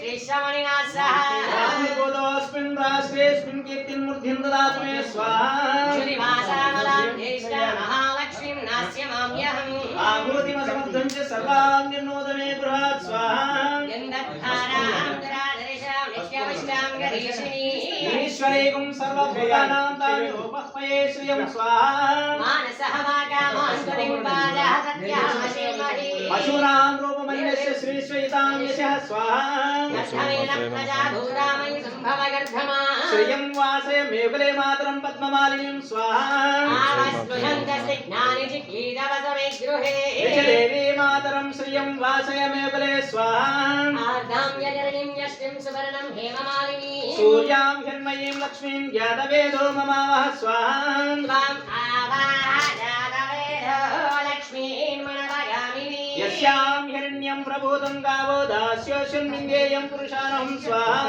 कृष्णमणिना सह राजगोदोऽस्मिन् राष्ट्रेऽस्मिन् कीर्तिर्मूर्तिं ददातु मे स्वाहा श्रीनिवासामलां ज्येष्ठ महालक्ष्मीं नास्य माम्यहम् आभूतिमसमर्थं च सर्वां निर्नोद मे बृहत् स्वाहा गन्धधारां दुरादर्शां नित्यवष्टां गरीषिणी ईश्वरेकं सर्वभूतानां तान्योपह्वये श्रियं स्वाहा मानसः वागामान्तरिं बालः सत्यामशीमहि पशूनां रूपमन्यस्य श्रीश्वयितां यशः स्वाहा अष्टमेन प्रजा भूरामयि सम्भवगर्धमा श्रियं वासय मेघले मातरं पद्ममालिनीं स्वाहा आवस्पृशन्तस्निग्धानि चिकीरवसमे गृहे देवी मातरं श्रियं वासय मेघले स्वाहा आर्द्रां यजननीं यष्टिं सुवर्णं हेममालिनी सूर्यां हिरण्मयीं लक्ष्मीं ज्ञातवेदो ममावः स्वाहा त्वाम् आवाहयादवेदो लक्ष्मीं मनवगामिनी यस्यां हिरण्यं प्रभूतं गावो दास्योऽस्मिन्नेयं पुरुषाणं स्वाहा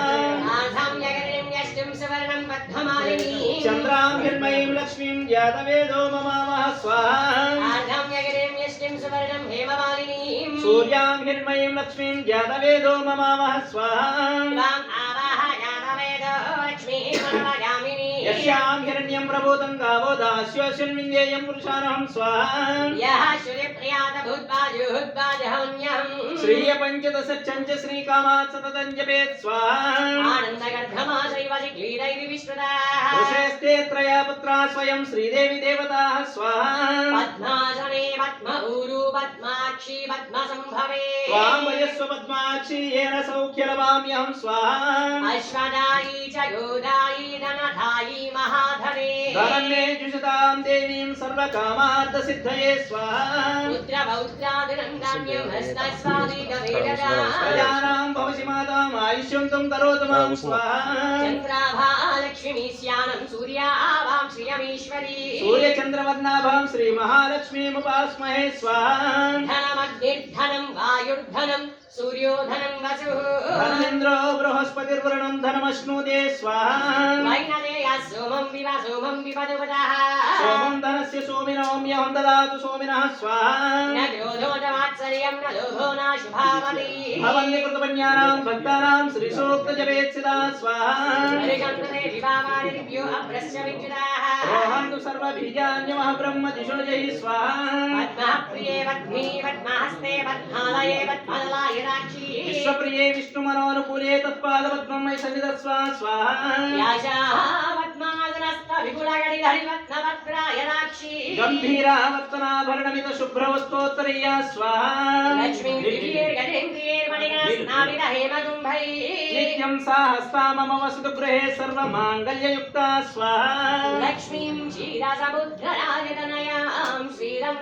आर्द्रां यजननीं यष्टिं सुवर्णं पद्ममालिनी चन्द्रां हिरण्मयीं लक्ष्मीं ज्ञातवेदो ममावः स्वाहा आर्द्रां यजननीं यष्टिं सुवर्णं हेममालिनी सूर्यां हिरण्मयीं लक्ष्मीं ज्ञातवेदो ममावः स्वाहा त्वाम् आवाहयादवेदो लक्ष्मीं मनवगामिनी यस्यां हिरण्यं प्रभूतं गावो दास्योऽस्मिन्नेयं पुरुषाणं स्वाहा यः श्रीप्रियाद भूद्वाजुहुद्वाजहन्यहम् श्रीयपञ्चदशच्चञ्च श्रीकामात् सततं जपेत् स्वाहा आनन्दगर्धमा श्रीवजिगीरैर्विश्रुताः ऋषयस्ते त्रया पुत्रा स्वयं श्रीदेवी देवताः स्वाहा पद्मासने पद्मऊरु पद्माक्षी पद्मसम्भवे त्वां वयस्व पद्माक्षी येन सौख्यलवाम्यहं स्वाहा अश्वदायी च गोदायी धनधायी महाधने धनन्ये जुषतां देवीं सर्वकामार्थसिद्धये स्वाहा पुत्रपौत्रादिनन्दान्यं हस्तस्वादिगवेददा प्रजानां भवसि माताम् आयुष्यं तं करोतु मां स्वाहा चन्द्राभा लक्ष्मी स्यानं सूर्याभां श्रियमीश्वरी सूर्यचन्द्रवर्णाभां श्रीमहालक्ष्मीमुपास्महे स्वाहा धनमग्निर्धनं वायुर्धनं सूर्योधनं वसुः धनेन्द्रो बृहस्पतिर्वरुणं धनमश्नुते स्वाहा वैनदेयः सोमं विपदुपदः सोमं धनस्य सोमिनोऽम्यहं ददातु सोमिनः स्वाहा न क्रोधो न वात्सल्यं न लोभो न शुभावती भवन्निकृतपन्यानां भक्तानां श्रीसूक्तजपेत्सिदा स्वाहा हरिचन्द्रे विभावादिभ्यो अभ्रस्य विद्युदाः रोहन्तु सर्वबीजान्यमः ब्रह्मजिषोजैः स्वाहा पद्मः प्रिये पद्मी पद्महस्ते पद्मालये पद्मलायराक्षी विश्वप्रिये विष्णुमनोनुकूले तत्पादपद्मं मयि सन्निधत्स्व स्वाहा याशाः पद्मासनस्थ विपुलगणिधरि पद्मवक्त्रायराक्षी गम्भीरावर्तनाभरणमित शुभ्रवस्तोत्तरीया स्वाहा लक्ष्मीं दिव्यैर्गणेन्द्रियैर्मणिगणस्नापित हेमकुम्भैः नित्यं सा हस्ता मम वसतु गृहे सर्वमाङ्गल्ययुक्ता स्वाहा लक्ष्मीं क्षीरसमुद्रराजतनयां श्रीरं